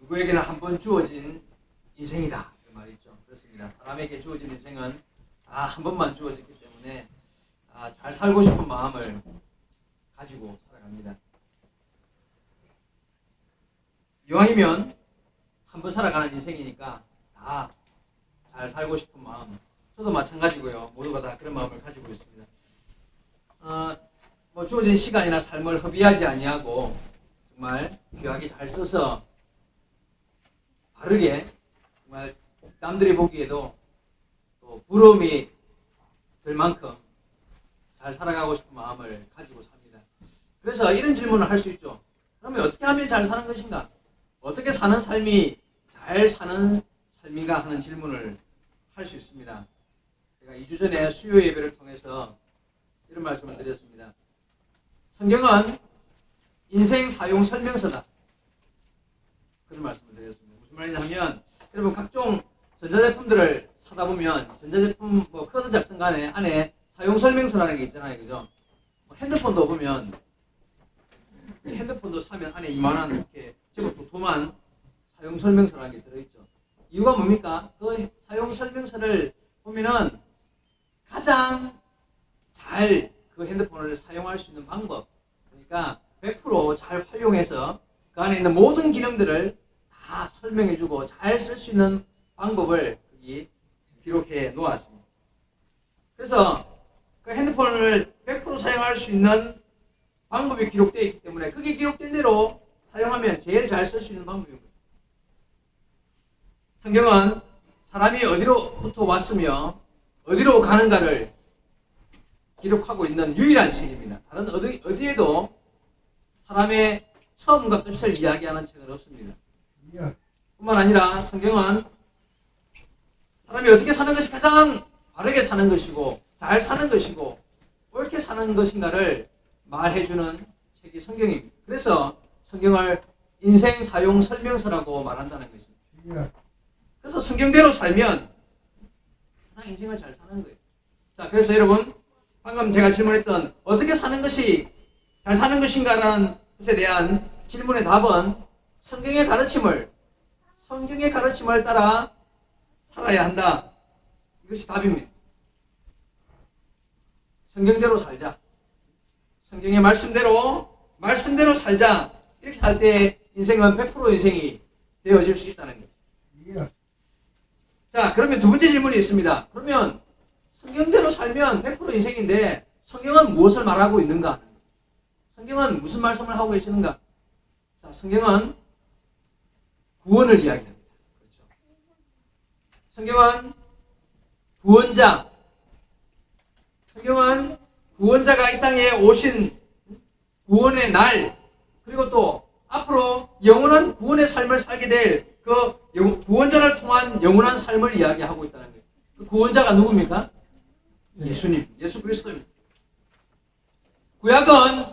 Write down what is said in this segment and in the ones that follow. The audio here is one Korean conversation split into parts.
누구에게나 한 번 주어진 인생이다. 그 말이 있죠. 그렇습니다. 사람에게 주어진 인생은 한 번만 주어졌기 때문에 잘 살고 싶은 마음을 가지고 살아갑니다. 이왕이면 한 번 살아가는 인생이니까 다 잘 살고 싶은 마음, 저도 마찬가지고요. 모두가 다 그런 마음을 가지고 있습니다. 주어진 시간이나 삶을 허비하지 아니하고 정말 귀하게 잘 써서 바르게 정말 남들이 보기에도 또 부러움이 될 만큼 잘 살아가고 싶은 마음을 가지고 삽니다. 그래서 이런 질문을 할 수 있죠. 그러면 어떻게 하면 잘 사는 것인가? 어떻게 사는 삶이 잘 사는 삶인가 하는 질문을 할 수 있습니다. 제가 2주 전에 수요 예배를 통해서 이런 말씀을 드렸습니다. 성경은 인생 사용 설명서다. 그런 말씀을 드렸습니다. 무슨 말이냐 하면 여러분 각종 전자제품들을 사다 보면 전자제품 크든 작든 간에 안에 사용 설명서라는 게 있잖아요. 그죠? 핸드폰도 보면 핸드폰도 사면 안에 이만한 이렇게 제법 도톰한 사용 설명서라는 게 들어있죠. 이유가 뭡니까? 그 사용 설명서를 보면은 가장 잘 그 핸드폰을 사용할 수 있는 방법, 그러니까 100% 잘 활용해서 그 안에 있는 모든 기능들을 다 설명해주고 잘 쓸 수 있는 방법을 여기 기록해 놓았습니다. 그래서 그 핸드폰을 100% 사용할 수 있는 방법이 기록되어 있기 때문에 그게 기록된 대로 사용하면 제일 잘 쓸 수 있는 방법입니다. 성경은 사람이 어디로부터 왔으며 어디로 가는가를 기록하고 있는 유일한 책입니다. 다른 어디에도 사람의 처음과 끝을 이야기하는 책은 없습니다. 뿐만 아니라 성경은 사람이 어떻게 사는 것이 가장 바르게 사는 것이고 잘 사는 것이고 옳게 사는 것인가를 말해주는 책이 성경입니다. 그래서 성경을 인생 사용 설명서라고 말한다는 것입니다. 그래서 성경대로 살면 가장 인생을 잘 사는 거예요. 자, 그래서 여러분 방금 제가 질문했던 어떻게 사는 것이 잘 사는 것인가라는 것에 대한 질문의 답은 성경의 가르침을 따라 살아야 한다. 이것이 답입니다. 성경대로 살자. 성경의 말씀대로 살자. 이렇게 살 때 인생은 100% 인생이 되어질 수 있다는 거예요. 자, 그러면 두 번째 질문이 있습니다. 그러면 성경대로 살면 100% 인생인데 성경은 무엇을 말하고 있는가? 성경은 무슨 말씀을 하고 계시는가? 자, 성경은 구원을 이야기합니다. 그렇죠. 성경은 구원자가 이 땅에 오신 구원의 날, 그리고 또 앞으로 영원한 구원의 삶을 살게 될 그 구원자를 통한 영원한 삶을 이야기하고 있다는 거예요. 그 구원자가 누굽니까? 예수님, 예수 그리스도입니다. 구약은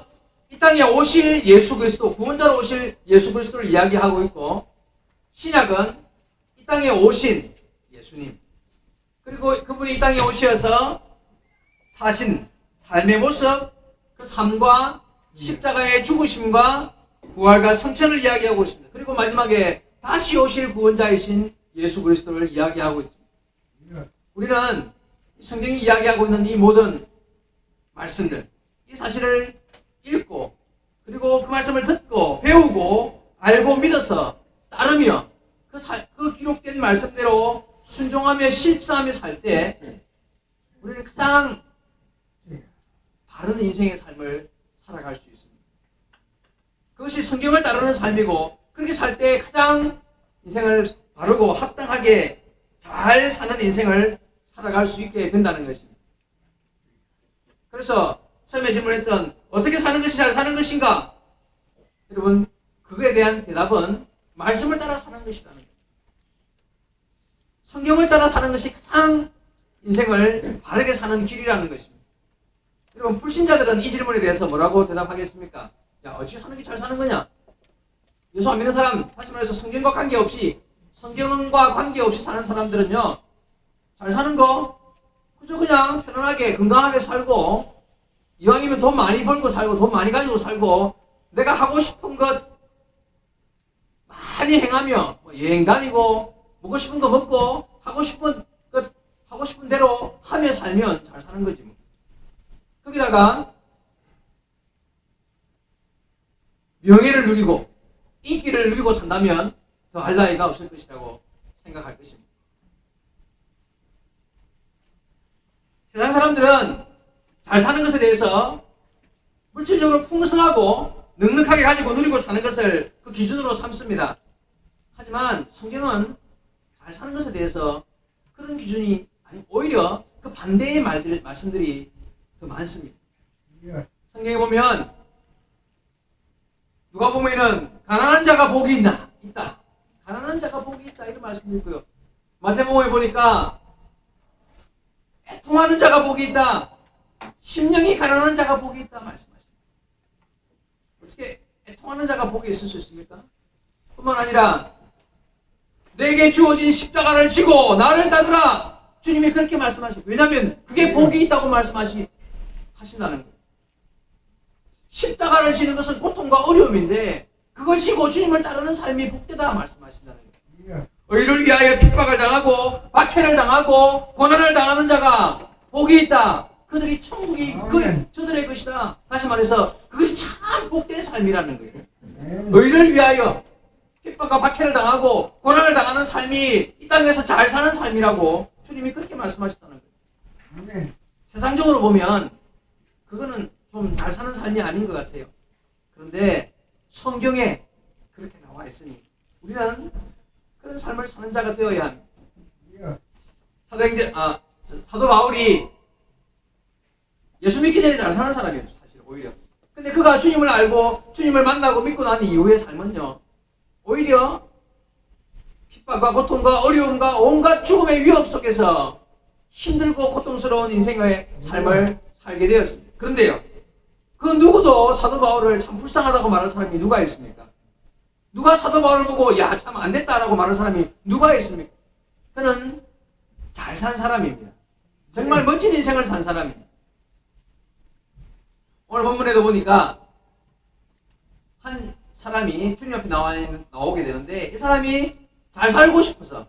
이 땅에 오실 예수 그리스도, 구원자로 오실 예수 그리스도를 이야기하고 있고, 신약은 이 땅에 오신 예수님, 그리고 그분이 이 땅에 오셔서 사신 삶의 모습, 그 삶과 십자가의 죽으심과 부활과 성천을 이야기하고 있습니다. 그리고 마지막에 다시 오실 구원자이신 예수 그리스도를 이야기하고 있습니다. 우리는 성경이 이야기하고 있는 이 모든 말씀들, 이 사실을 읽고 그리고 그 말씀을 듣고 배우고 알고 믿어서 따르며 그 기록된 말씀대로 순종하며 실천하며 살 때 우리는 가장 바른 인생의 삶을 살아갈 수 있습니다. 그것이 성경을 따르는 삶이고 그렇게 살 때 가장 인생을 바르고 합당하게 잘 사는 인생을 살아갈 수 있게 된다는 것입니다. 그래서 처음에 질문했던 어떻게 사는 것이 잘 사는 것인가? 여러분, 그거에 대한 대답은 말씀을 따라 사는 것이라는 거예요. 성경을 따라 사는 것이 가장 인생을 바르게 사는 길이라는 것입니다. 여러분, 불신자들은 이 질문에 대해서 뭐라고 대답하겠습니까? 야, 어떻게 사는 게 잘 사는 거냐? 예수 안 믿는 사람, 다시 말해서 성경과 관계없이 사는 사람들은요, 잘 사는 거 그저 그냥 편안하게 건강하게 살고 이왕이면 돈 많이 벌고 살고 돈 많이 가지고 살고 내가 하고 싶은 것 많이 열심히 행하며 뭐 여행 다니고 먹고 싶은 거 먹고 하고 싶은 대로 하며 살면 잘 사는 거지 뭐. 거기다가 명예를 누리고 인기를 누리고 산다면 더 할 나위가 없을 것이라고 생각할 것입니다. 세상 사람들은 잘 사는 것에 대해서 물질적으로 풍성하고 넉넉하게 가지고 누리고 사는 것을 그 기준으로 삼습니다. 하지만 성경은 잘 사는 것에 대해서 그런 기준이 아니 오히려 그 반대의 말씀들이 더 많습니다. 성경에 보면 누가 보면은 가난한 자가 복이 있다. 가난한 자가 복이 있다 이런 말씀도 있고요. 마태복음에 보니까 애통하는 자가 복이 있다. 심령이 가난한 자가 복이 있다 말씀하십니다. 어떻게 애통하는 자가 복이 있을 수 있습니까? 뿐만 아니라 내게 주어진 십자가를 지고 나를 따르라. 주님이 그렇게 말씀하시고 왜냐하면 그게 복이 있다고 말씀하신다는 거예요. 십자가를 지는 것은 고통과 어려움인데 그걸 지고 주님을 따르는 삶이 복되다 말씀하신다는 거예요. 의를 위하여 핍박을 당하고 박해를 당하고 고난을 당하는 자가 복이 있다. 그들이 천국이 저들의 것이다. 다시 말해서 그것이 참 복된 삶이라는 거예요. 의를 위하여 핍박과 박해를 당하고 고난을 당하는 삶이 이 땅에서 잘 사는 삶이라고 주님이 그렇게 말씀하셨다는 거예요. 세상적으로 보면 그거는 좀 잘 사는 삶이 아닌 것 같아요. 그런데 성경에 그렇게 나와 있으니 우리는 그런 삶을 사는 자가 되어야 합니다. 사도 바울이 예수 믿기 전에 잘 사는 사람이었죠. 사실 오히려. 근데 그가 주님을 알고 주님을 만나고 믿고 난 이후의 삶은요. 오히려 핍박과 고통과 어려움과 온갖 죽음의 위협 속에서 힘들고 고통스러운 인생의 삶을 살게 되었습니다. 그런데요. 그 누구도 사도 바울을 참 불쌍하다고 말할 사람이 누가 있습니까? 누가 사도 바울을 보고 야 참 안됐다라고 말하는 사람이 누가 있습니까? 그는 잘 산 사람입니다. 정말 멋진 인생을 산 사람입니다. 오늘 본문에도 보니까 한 사람이 주님 앞에 나오게 되는데 이 사람이 잘 살고 싶어서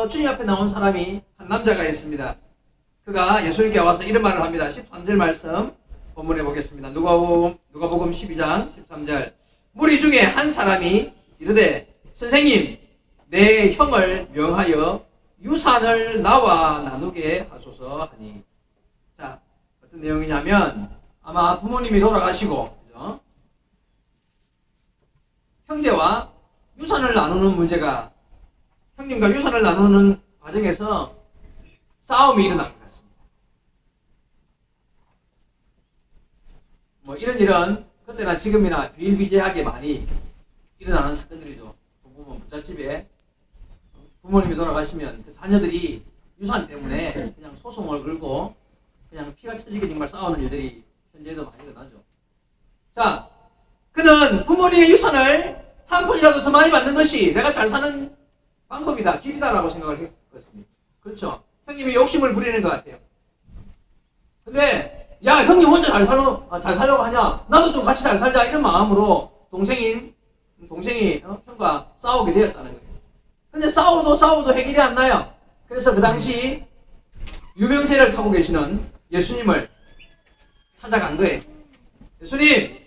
주님 앞에 나온 사람이 한 남자가 있습니다. 그가 예수님께 와서 이런 말을 합니다. 13절 말씀 본문에 보겠습니다. 누가복음 12장 13절 무리 중에 한 사람이 이르되 선생님 내 형을 명하여 유산을 나와 나누게 하소서 하니. 자, 어떤 내용이냐면 아마 부모님이 돌아가시고 그죠? 형제와 유산을 나누는 문제가 형님과 유산을 나누는 과정에서 싸움이 일어난 것 같습니다. 뭐 이런 그때나 지금이나 비일비재하게 많이 일어나는 사건들이죠. 보면 부잣집에 부모님이 돌아가시면 그 자녀들이 유산 때문에 그냥 소송을 걸고 그냥 피가 터지게 정말 싸우는 일들이 현재도 많이 일어나죠. 자, 그는 부모님의 유산을 한 푼이라도 더 많이 받는 것이 내가 잘 사는 방법이다, 길이다라고 생각을 했을 것입니다. 그렇죠? 형님이 욕심을 부리는 것 같아요. 근데 야 형님 혼자 잘 살려고 하냐? 나도 좀 같이 잘 살자 이런 마음으로 동생이 형과 싸우게 되었다는 거예요. 근데 싸워도 해결이 안 나요. 그래서 그 당시 유명세를 타고 계시는 예수님을 찾아간 거예요. 예수님,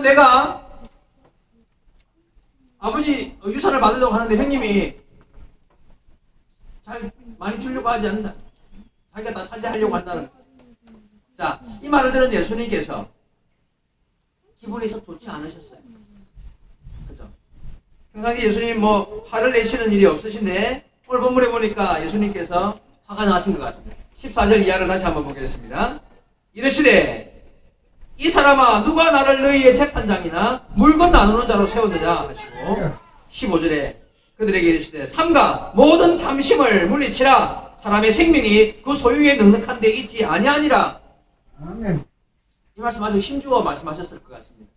내가 아버지 유산을 받으려고 하는데 형님이 잘 많이 주려고 하지 않나? 자기가 다 차지하려고 한다는 거예요. 자, 이 말을 들은 예수님께서 기분이 썩 좋지 않으셨어요. 그죠? 평상시 예수님 화를 내시는 일이 없으신데 오늘 본문에 보니까 예수님께서 화가 나신 것 같습니다. 14절 이하를 다시 한번 보겠습니다. 이르시되 이 사람아 누가 나를 너희의 재판장이나 물건 나누는 자로 세웠느냐 하시고 15절에 그들에게 이르시되 삼가 모든 탐심을 물리치라. 사람의 생명이 그 소유에 넉넉한 데 있지 아니하니라. 아멘. 이 말씀 아주 힘주어 말씀하셨을 것 같습니다.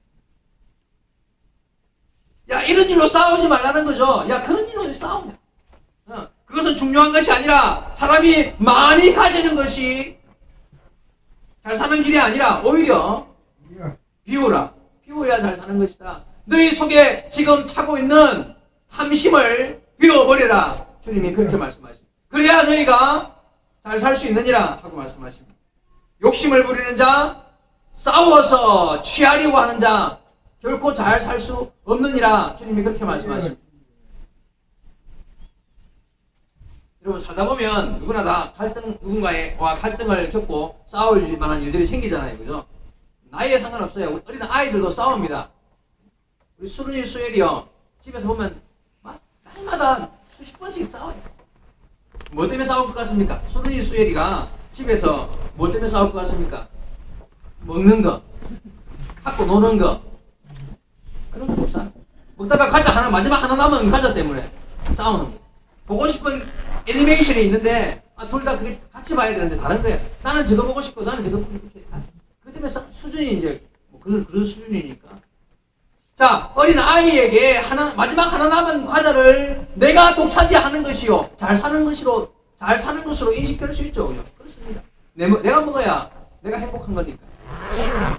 야 이런 일로 싸우지 말라는 거죠. 야 그런 일로 싸우냐. 그것은 중요한 것이 아니라 사람이 많이 가지는 것이 잘 사는 길이 아니라 오히려 비워야 잘 사는 것이다. 너희 속에 지금 차고 있는 탐심을 비워버려라. 주님이 그렇게 말씀하십니다. 그래야 너희가 잘 살 수 있느니라 하고 말씀하십니다. 욕심을 부리는 자, 싸워서 취하려고 하는 자 결코 잘 살 수 없느니라. 주님이 그렇게 말씀하십니다. 여러분, 살다 보면 누구나 다 누군가와 갈등을 겪고 싸울 만한 일들이 생기잖아요. 그죠? 나이에 상관없어요. 우리 어린 아이들도 싸웁니다. 우리 수른이 수엘이요, 집에서 보면 날마다 수십 번씩 싸워요. 뭐 때문에 싸울 것 같습니까? 수른이 수엘이가 집에서 뭐 때문에 싸울 것 같습니까? 먹는 거, 갖고 노는 거, 그런 거 없어요. 먹다가 과자 하나, 마지막 하나 남은 과자 때문에 싸우는 거. 보고 싶은 애니메이션이 있는데 둘 다 그게 같이 봐야 되는데 다른 거예요. 나는 저거 보고 싶고 나는 저거 보고 싶고. 그 때문에 수준이 이제 뭐 그런 수준이니까. 자, 어린 아이에게 마지막 하나 남은 과자를 내가 독차지하는 것이요, 잘 사는 것으로 인식될 수 있죠. 그죠? 그렇습니다. 내가 먹어야 내가 행복한 거니까.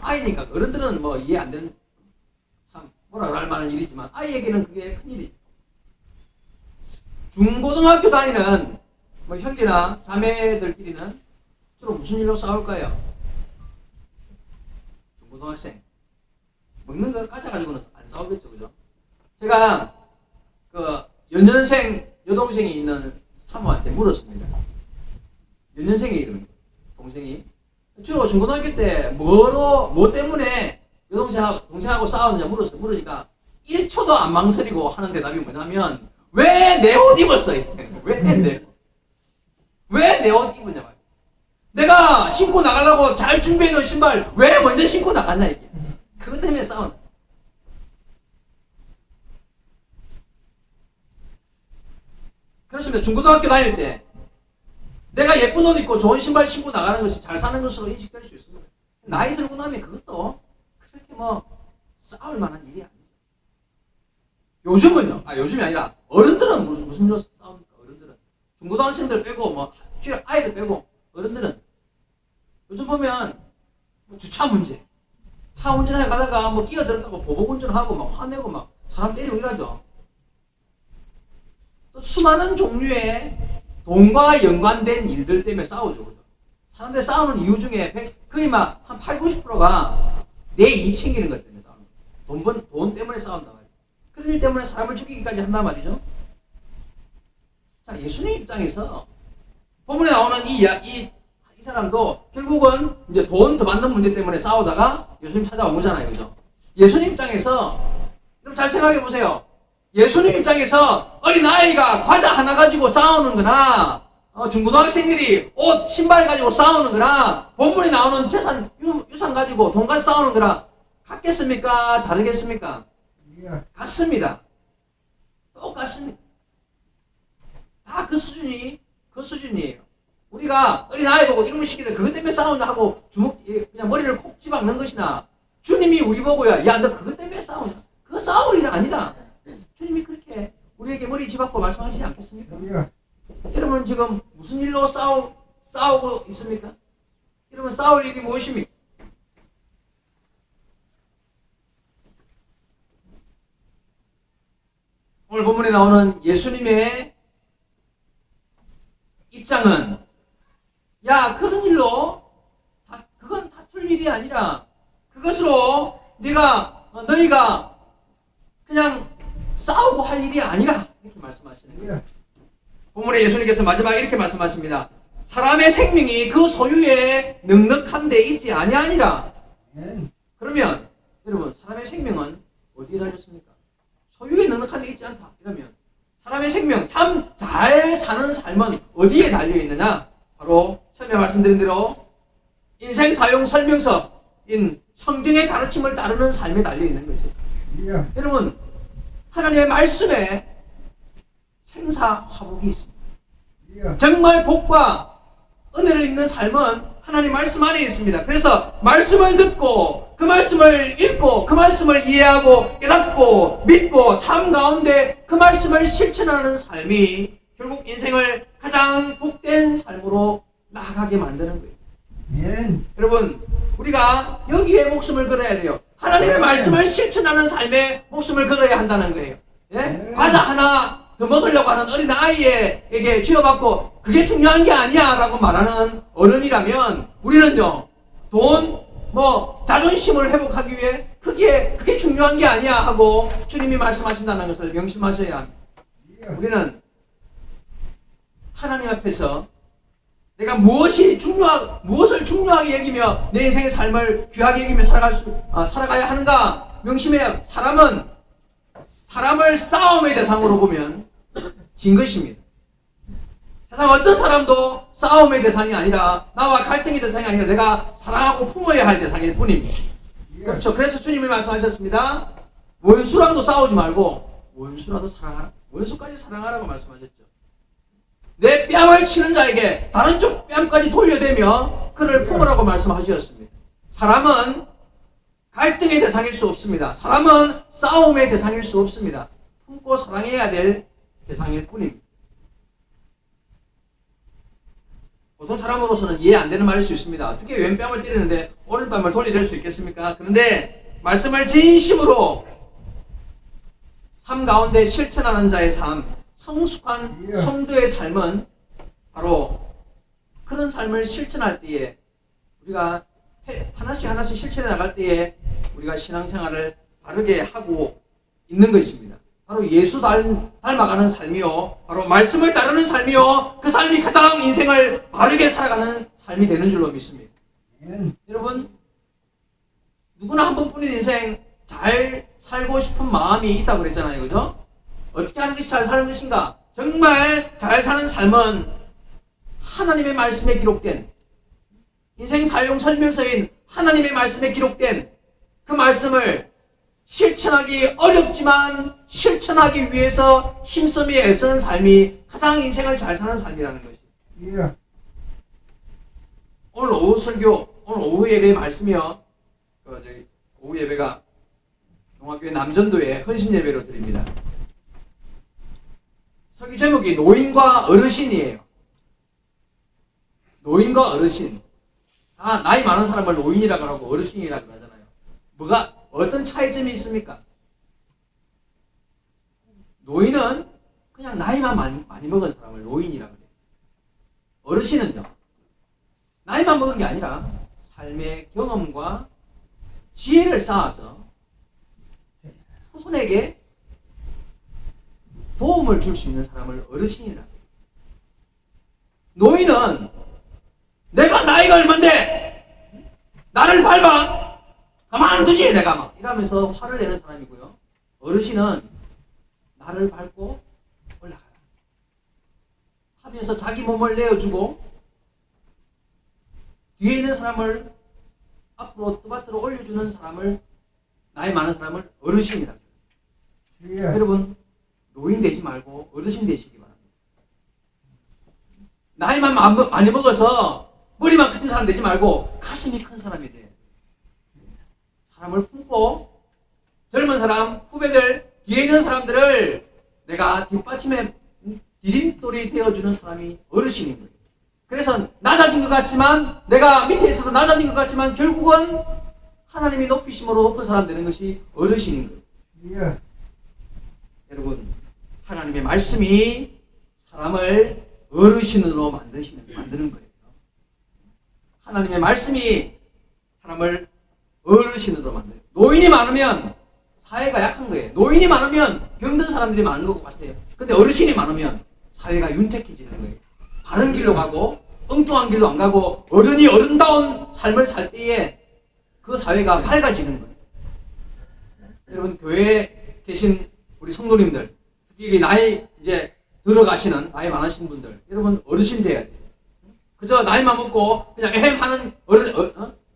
아이니까. 어른들은 뭐 이해 안 되는, 참 뭐라 그럴 만한 일이지만 아이에게는 그게 큰일이죠. 중고등학교 다니는 뭐 형제나 자매들끼리는 주로 무슨 일로 싸울까요? 중고등학생. 먹는 걸 가져가지고는 안 싸우겠죠. 그죠? 제가 연년생 여동생이 있는 사모한테 물었습니다. 연년생이 이런 동생이 주로 중고등학교 때 뭐 때문에 동생하고 싸웠느냐 물으니까 1초도 안 망설이고 하는 대답이 뭐냐면, 왜 내 옷 입었어? 왜 내 옷 입었냐 말이야. 내가 신고 나가려고 잘 준비해놓은 신발 왜 먼저 신고 나갔냐 이게. 그것 때문에 싸운. 그렇습니다. 중고등학교 다닐 때 내가 예쁜 옷 입고 좋은 신발 신고 나가는 것이 잘 사는 것으로 인식될 수 있습니다. 나이 들고 나면 그것도 그렇게 뭐 싸울 만한 일이 아니에요. 요즘은요, 요즘이 아니라 어른들은 무슨 일로 싸웁니까? 어른들은 중고등학생들 빼고 뭐 아이들 빼고 어른들은 요즘 보면 뭐 주차 문제, 차 운전해 가다가 뭐 끼어들었다고 보복 운전하고 막 화내고 막 사람 때리고 이러죠. 또 수많은 종류의 돈과 연관된 일들 때문에 싸우죠. 사람들 싸우는 이유 중에 거의 막 한 80~90%가 내 이익 챙기는 것 때문에 싸웁니다. 돈 때문에 싸운다 말이에요. 그런 일 때문에 사람을 죽이기까지 한단 말이죠. 자, 예수님 입장에서 본문에 나오는 이 사람도 결국은 이제 돈 더 받는 문제 때문에 싸우다가 예수님 찾아온 거잖아요. 그죠? 예수님 입장에서, 여러분 잘 생각해 보세요. 예수님 입장에서 어린 아이가 과자 하나 가지고 싸우는 거나 중고등학생들이 옷, 신발 가지고 싸우는 거나 본문에 나오는 재산, 유산 가지고 돈 가지고 싸우는 거나 같겠습니까? 다르겠습니까? 같습니다. 똑같습니다. 다 그 수준이에요. 우리가 어린 아이 보고 이런 시키는데 그것 때문에 싸운다 하고 그냥 머리를 콕 집어넣는 것이나, 주님이 우리 보고야, 야, 너 그것 때문에 싸운다. 그거 싸울 일은 아니다. 주님이 그렇게 우리에게 머리 집어넣고 말씀하시지 않겠습니까? 여러분 지금 무슨 일로 싸우고 있습니까? 여러분 싸울 일이 무엇입니까? 오늘 본문에 나오는 예수님의 입장은, 야, 그런 일로 그건 다툴 일이 아니라 그것으로 너희가 그냥 싸우고 할 일이 아니라, 이렇게 말씀하시는 거예요. 본문에 예수님께서 마지막에 이렇게 말씀하십니다. 사람의 생명이 그 소유에 넉넉한 데 있지 아니하니라. 그러면 여러분, 사람의 생명은 어디에 달렸습니까? 소유에 넉넉한 데 있지 않다. 이러면 사람의 생명, 참 잘 사는 삶은 어디에 달려있느냐? 바로 처음에 말씀드린 대로 인생 사용 설명서인 성경의 가르침을 따르는 삶에 달려있는 것이죠. 여러분, 하나님의 말씀에 생사화복이 있습니다. 정말 복과 은혜를 입는 삶은 하나님 말씀 안에 있습니다. 그래서 말씀을 듣고 그 말씀을 읽고 그 말씀을 이해하고 깨닫고 믿고 삶 가운데 그 말씀을 실천하는 삶이 결국 인생을 가장 복된 삶으로 나아가게 만드는 거예요. 여러분, 우리가 여기에 목숨을 걸어야 돼요. 하나님의 말씀을 실천하는 삶에 목숨을 걸어야 한다는 거예요. 예? 과자 하나 더 먹으려고 하는 어린 아이에게 쥐어받고 그게 중요한 게 아니야 라고 말하는 어른이라면 우리는요, 돈, 자존심을 회복하기 위해 그게 중요한 게 아니야 하고 주님이 말씀하신다는 것을 명심하셔야 합니다. 우리는 하나님 앞에서 내가 무엇을 중요하게 여기며 내 인생의 삶을 귀하게 여기며 살아가야 하는가 명심해야. 사람은 사람을 싸움의 대상으로 보면 진 것입니다. 세상 어떤 사람도 싸움의 대상이 아니라, 나와 갈등의 대상이 아니라 내가 사랑하고 품어야 할 대상일 뿐입니다. 그렇죠. 그래서 주님이 말씀하셨습니다. 원수랑도 싸우지 말고 원수라도 사랑하라. 원수까지 사랑하라고 말씀하셨죠. 내 뺨을 치는 자에게 다른 쪽 뺨까지 돌려대며 그를 품으라고 말씀하셨습니다. 사람은 갈등의 대상일 수 없습니다. 사람은 싸움의 대상일 수 없습니다. 품고 사랑해야 될 대상일 뿐입니다. 보통 사람으로서는 이해 안 되는 말일 수 있습니다. 어떻게 왼뺨을 때리는데 오른뺨을 돌려댈 수 있겠습니까? 그런데 말씀을 진심으로 삶 가운데 실천하는 자의 삶, 성숙한 성도의 삶은 바로 그런 삶을 실천할 때에, 우리가 하나씩 실천해 나갈 때에 우리가 신앙생활을 바르게 하고 있는 것입니다. 바로 예수 닮아가는 삶이요, 바로 말씀을 따르는 삶이요, 그 삶이 가장 인생을 바르게 살아가는 삶이 되는 줄로 믿습니다. 여러분, 누구나 한 번뿐인 인생 잘 살고 싶은 마음이 있다고 그랬잖아요. 그죠? 어떻게 하는 것이 잘 사는 것인가? 정말 잘 사는 삶은 하나님의 말씀에 기록된, 인생 사용 설명서인 하나님의 말씀에 기록된 그 말씀을 실천하기 어렵지만 실천하기 위해서 힘쓰며 애쓰는 삶이 가장 인생을 잘 사는 삶이라는 것이에요. 오늘 오후 설교, 오늘 오후 예배 말씀이요, 오후 예배가 동학교회 남전도에 헌신 예배로 드립니다. 설교 제목이 노인과 어르신이에요. 노인과 어르신. 다 나이 많은 사람을 노인이라고 하고 어르신이라고 하잖아요. 어떤 차이점이 있습니까? 노인은 그냥 나이만 많이 먹은 사람을 노인이라고 해요. 어르신은요, 나이만 먹은 게 아니라 삶의 경험과 지혜를 쌓아서 후손에게 도움을 줄 수 있는 사람을 어르신이라고 해요. 노인은 내가 나이가 얼만데 나를 밟아 가만두지 내가 막 이러면서 화를 내는 사람이고요. 어르신은 나를 밟고 올라가라 하면서 자기 몸을 내어주고 뒤에 있는 사람을 앞으로 뜨받들어 올려주는 사람을, 나이 많은 사람을 어르신이라고 해요. 여러분, 노인 되지 말고 어르신 되시기 바랍니다. 나이만 많이 먹어서 머리만 큰 사람 되지 말고 가슴이 큰 사람이 돼요. 사람을 품고 젊은 사람, 후배들, 뒤에 있는 사람들을 내가 뒷받침에 디딤돌이 되어주는 사람이 어르신인 거예요. 그래서 낮아진 것 같지만, 내가 밑에 있어서 낮아진 것 같지만 결국은 하나님이 높이심으로 높은 사람 되는 것이 어르신인 거예요. 여러분, 하나님의 말씀이 사람을 어르신으로 만드는 거예요. 하나님의 말씀이 사람을 어르신으로 만들어요. 노인이 많으면 사회가 약한 거예요. 노인이 많으면 병든 사람들이 많은 것 같아요. 근데 어르신이 많으면 사회가 윤택해지는 거예요. 바른 길로 가고 엉뚱한 길로 안 가고 어른이 어른다운 삶을 살 때에 그 사회가 밝아지는 거예요. 여러분, 교회에 계신 우리 성도님들, 특히 나이 이제 들어가시는 나이 많으신 분들, 여러분 어르신 돼야 돼요. 그저 나이만 먹고 그냥 하는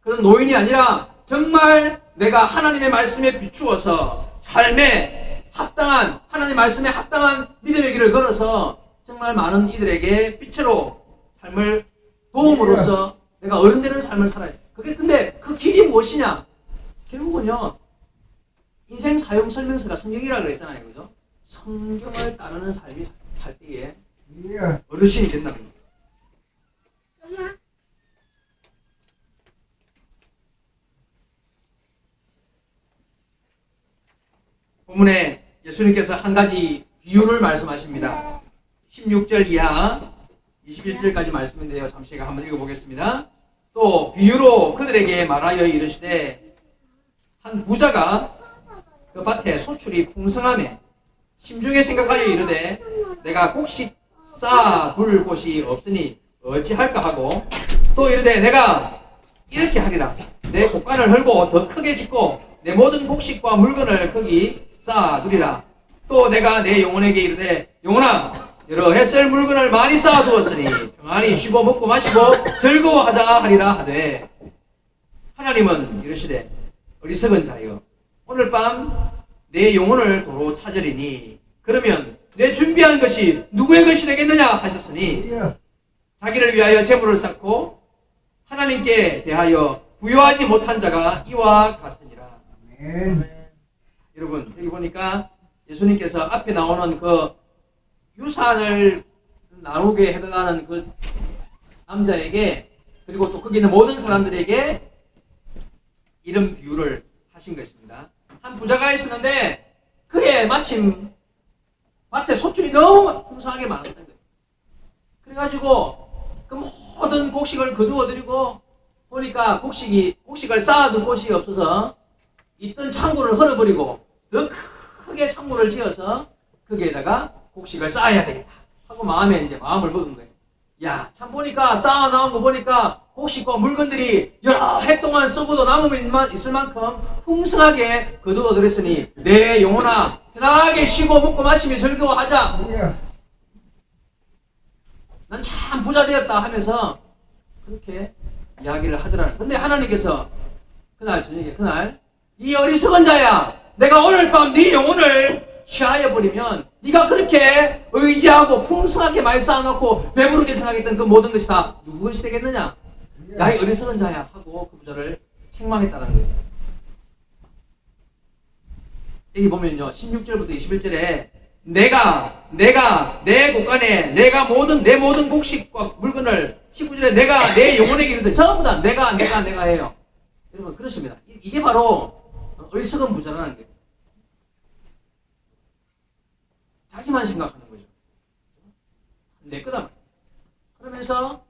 그런 노인이 아니라 정말 내가 하나님의 말씀에 비추어서 삶에 합당한, 하나님 말씀에 합당한 믿음의 길을 걸어서 정말 많은 이들에게 빛으로 삶을 도움으로써 내가 어른 되는 삶을 살아야 돼. 근데 그 길이 무엇이냐? 결국은요, 인생 사용 설명서가 성경이라고 그랬잖아요. 그죠? 성경을 따르는 삶이 살 때에 어르신이 된다는 거예요. 본문에 예수님께서 한 가지 비유를 말씀하십니다. 16절 이하 21절까지 말씀인데요. 잠시 제가 한번 읽어보겠습니다. 또 비유로 그들에게 말하여 이르시되 한 부자가 그 밭에 소출이 풍성하매 심중에 생각하여 이르되 내가 곡식 쌓아둘 곳이 없으니 어찌할까 하고 또 이르되 내가 이렇게 하리라. 내 곡간을 헐고 더 크게 짓고 내 모든 곡식과 물건을 거기 쌓아두리라. 또 내가 내 영혼에게 이르되 영혼아 여러 해 쓸 물건을 많이 쌓아두었으니 평안히 쉬고 먹고 마시고 즐거워하자 하리라 하되 하나님은 이르시되 어리석은 자여 오늘 밤 내 영혼을 도로 찾으리니 그러면 내 준비한 것이 누구의 것이 되겠느냐 하셨으니 자기를 위하여 재물을 쌓고 하나님께 대하여 부여하지 못한 자가 이와 같으니라. 여러분 여기 보니까 예수님께서 앞에 나오는 그 유산을 나누게 해달라는 그 남자에게 그리고 또 거기 있는 모든 사람들에게 이런 비유를 하신 것입니다. 한 부자가 있었는데 그에 마침 밭에 소출이 너무 풍성하게 많았던 거예요. 그래가지고 그 모든 곡식을 거두어들이고 보니까 곡식을 쌓아둘 곳이 없어서 있던 창고를 헐어버리고 더 크게 창고를 지어서 거기에다가 곡식을 쌓아야 되겠다 하고 마음을 먹은 거예요. 야, 참 보니까 쌓아 나온 거 보니까 곡식과 물건들이 여러 해 동안 썩어도 남으면 있을 만큼 풍성하게 거두어들였으니 내 영혼아 편하게 쉬고 먹고 마시며 즐거워하자. 난 참 부자 되었다 하면서 그렇게 이야기를 하더라는. 근데 하나님께서 그날 저녁에 이 어리석은 자야 내가 오늘 밤 네 영혼을 취하여 버리면 네가 그렇게 의지하고 풍성하게 많이 쌓아놓고 배부르게 생각했던 그 모든 것이 다 누구 것이 되겠느냐? 야, 이 어리석은 자야 하고 그 부자를 책망했다는 거예요. 여기 보면요 16절부터 21절에 내가 내 곳간에 내 모든 곡식과 물건을 19절에 내가 내 영혼에게 이르되 전부 다 내가 해요. 여러분 그렇습니다. 이게 바로 어리석은 부자라는 거예요. 자기만 생각하는 거죠. 내 거다. 그러면서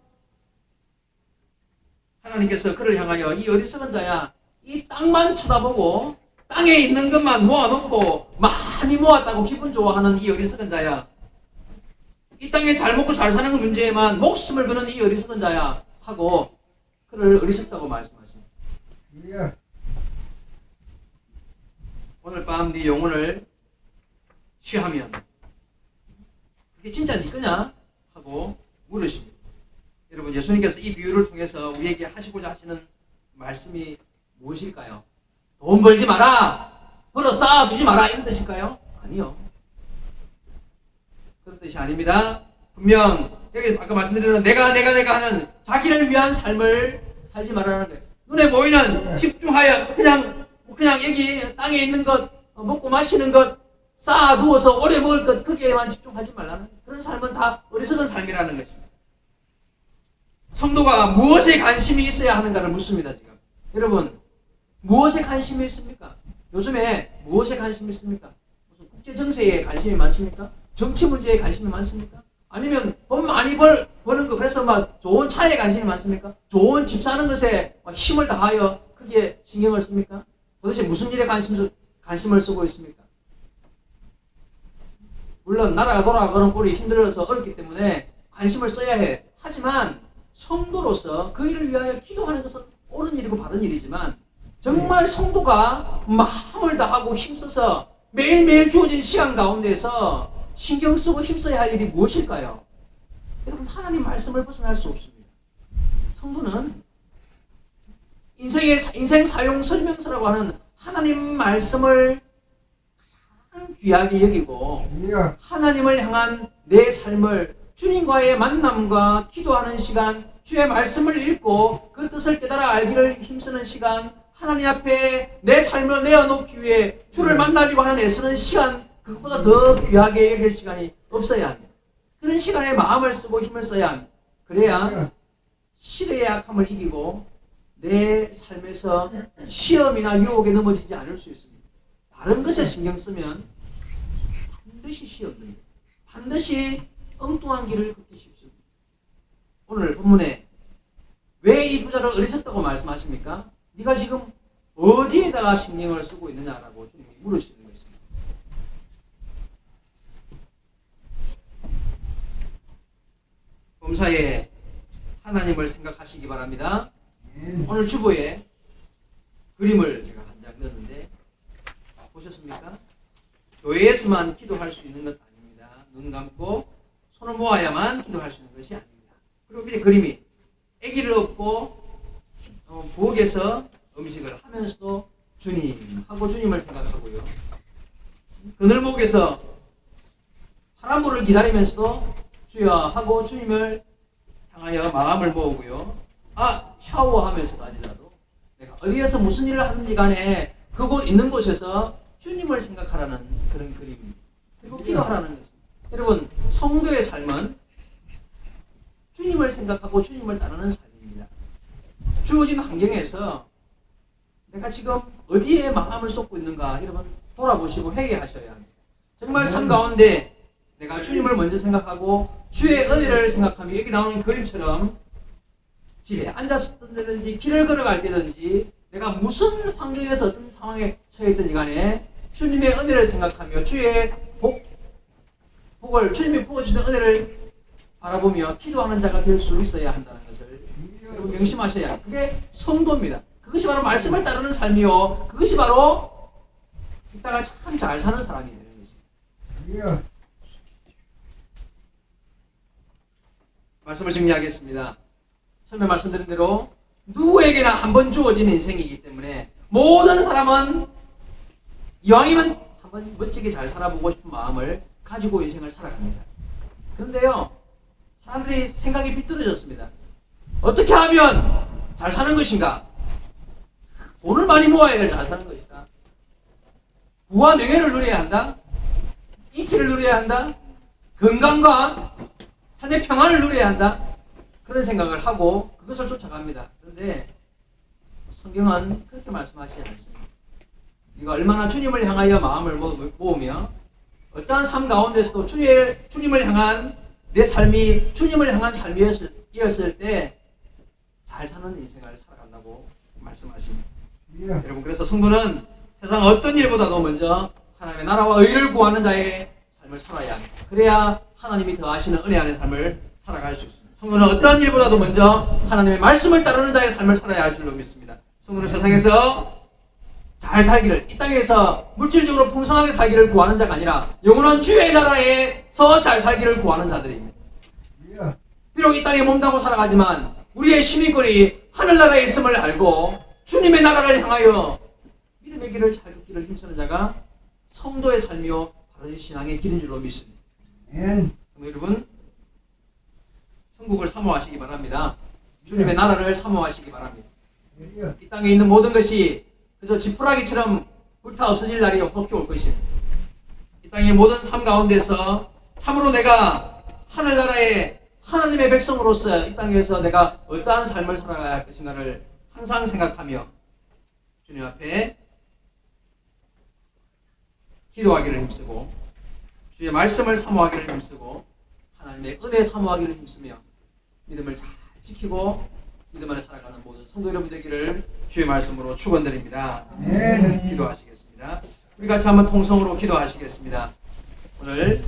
하나님께서 그를 향하여 이 어리석은 자야 이 땅만 쳐다보고 땅에 있는 것만 모아놓고 많이 모았다고 기분 좋아하는 이 어리석은 자야 이 땅에 잘 먹고 잘 사는 문제에만 목숨을 거는 이 어리석은 자야 하고 그를 어리석다고 말씀하십니다. 오늘 밤 네 영혼을 취하면 그게 진짜 네 거냐? 하고 물으십니다. 여러분 예수님께서 이 비유를 통해서 우리에게 하시고자 하시는 말씀이 무엇일까요? 돈 벌지 마라! 벌어 쌓아두지 마라! 이런 뜻일까요? 아니요. 그런 뜻이 아닙니다. 분명 여기 아까 말씀드린 내가 하는 자기를 위한 삶을 살지 말라는 거예요. 눈에 보이는 집중하여 그냥 여기 땅에 있는 것 먹고 마시는 것 쌓아두어서 오래 먹을 것 거기에만 집중하지 말라는 그런 삶은 다 어리석은 삶이라는 것입니다. 성도가 무엇에 관심이 있어야 하는가를 묻습니다. 지금 여러분 무엇에 관심이 있습니까? 요즘에 무엇에 관심이 있습니까? 무슨 국제정세에 관심이 많습니까? 정치 문제에 관심이 많습니까? 아니면 돈 많이 버는 거 그래서 막 좋은 차에 관심이 많습니까? 좋은 집 사는 것에 힘을 다하여 크게 신경을 씁니까? 도대체 무슨 일에 관심을 쓰고 있습니까? 물론 나라가 돌아가는 꼴이 힘들어서 어렵기 때문에 관심을 써야 해. 하지만 성도로서 그 일을 위하여 기도하는 것은 옳은 일이고 바른 일이지만 정말 성도가 마음을 다하고 힘써서 매일매일 주어진 시간 가운데서 신경 쓰고 힘써야 할 일이 무엇일까요? 여러분 하나님 말씀을 벗어날 수 없습니다. 성도는 인생 사용 설명서라고 하는 하나님 말씀을 가장 귀하게 여기고 하나님을 향한 내 삶을 주님과의 만남과 기도하는 시간, 주의 말씀을 읽고 그 뜻을 깨달아 알기를 힘쓰는 시간, 하나님 앞에 내 삶을 내어놓기 위해 주를 만나려고 하는 애쓰는 시간, 그것보다 더 귀하게 여길 시간이 없어야 합니다. 그런 시간에 마음을 쓰고 힘을 써야 합니다. 그래야 시대의 악함을 이기고 내 삶에서 시험이나 유혹에 넘어지지 않을 수 있습니다. 다른 것에 신경 쓰면 반드시 시험됩니다. 반드시 엉뚱한 길을 걷기 쉽습니다. 오늘 본문에 왜 이 부자를 어리석다고 말씀하십니까? 네가 지금 어디에다가 신경을 쓰고 있느냐라고 주님이 물으시는 것입니다. 범사에 하나님을 생각하시기 바랍니다. 오늘 주보에 그림을 제가 한 장 넣었는데 보셨습니까? 교회에서만 기도할 수 있는 것 아닙니다. 눈 감고 손을 모아야만 기도할 수 있는 것이 아닙니다. 그리고 밑에 그림이 아기를 업고 부엌에서 음식을 하면서도 주님하고 주님을 생각하고요. 그늘목에서 파란불을 기다리면서도 주여 하고 주님을 향하여 마음을 모으고요. 샤워하면서까지라도 내가 어디에서 무슨 일을 하든지 간에 그곳 있는 곳에서 주님을 생각하라는 그런 그림입니다. 그리고 기도하라는 것입니다. 여러분, 성도의 삶은 주님을 생각하고 주님을 따르는 삶입니다. 주어진 환경에서 내가 지금 어디에 마음을 쏟고 있는가 여러분 돌아보시고 회개하셔야 합니다. 정말 삶 가운데 내가 주님을 먼저 생각하고 주의 은혜를 생각하며 여기 나오는 그림처럼 집에 앉았을 때든지 길을 걸어갈 때든지 내가 무슨 환경에서 어떤 상황에 처해 있든지 간에 주님의 은혜를 생각하며 주의 복을 주님이 부어주신 은혜를 바라보며 기도하는 자가 될 수 있어야 한다는 것을 여러분 명심하셔야 합니다. 그게 성도입니다. 그것이 바로 말씀을 따르는 삶이요. 그것이 바로 이 땅을 참 잘 사는 사람이 되는 것입니다. 말씀을 정리하겠습니다. 처음에 말씀드린 대로 누구에게나 한 번 주어진 인생이기 때문에 모든 사람은 이왕이면 한번 멋지게 잘 살아보고 싶은 마음을 가지고 인생을 살아갑니다. 그런데요, 사람들이 생각이 비뚤어졌습니다. 어떻게 하면 잘 사는 것인가? 돈을 많이 모아야 잘 사는 것이다. 부와 명예를 누려야 한다. 인기를 누려야 한다. 건강과 삶의 평안을 누려야 한다. 그런 생각을 하고 그것을 쫓아갑니다. 그런데 성경은 그렇게 말씀하시지 않습니다. 네가 얼마나 주님을 향하여 마음을 모으며 어떠한 삶 가운데서도 주님을 향한 내 삶이 주님을 향한 삶이었을 때 잘 사는 인생을 살아간다고 말씀하십니다. 여러분, 그래서 성도는 세상 어떤 일보다도 먼저 하나님의 나라와 의를 구하는 자의 삶을 살아야 합니다. 그래야 하나님이 더하시는 은혜 안의 삶을 살아갈 수 있습니다. 성도는 어떠한 일보다도 먼저 하나님의 말씀을 따르는 자의 삶을 살아야 할 줄로 믿습니다. 성도는 세상에서 잘 살기를, 이 땅에서 물질적으로 풍성하게 살기를 구하는 자가 아니라 영원한 주의 나라에서 잘 살기를 구하는 자들입니다. 비록 이 땅에 몸담고 살아가지만 우리의 시민권이 하늘나라에 있음을 알고 주님의 나라를 향하여 믿음의 길을 잘 걷기를 힘쓰는 자가 성도의 삶이요 바른 신앙의 길인 줄로 믿습니다. 여러분, 천국을 사모하시기 바랍니다. 주님의 나라를 사모하시기 바랍니다. 이 땅에 있는 모든 것이 그저 지푸라기처럼 불타 없어질 날이 혹시 올 것입니다. 이 땅의 모든 삶 가운데서 참으로 내가 하늘나라의 하나님의 백성으로서 이 땅에서 내가 어떠한 삶을 살아가야 할 것인가를 항상 생각하며 주님 앞에 기도하기를 힘쓰고 주의 말씀을 사모하기를 힘쓰고 하나님의 은혜 사모하기를 힘쓰며 믿음을 잘 지키고 믿음 안에 살아가는 모든 성도 여러분 되기를 주의 말씀으로 축원드립니다. 기도하시겠습니다. 우리 같이 한번 통성으로 기도하시겠습니다. 오늘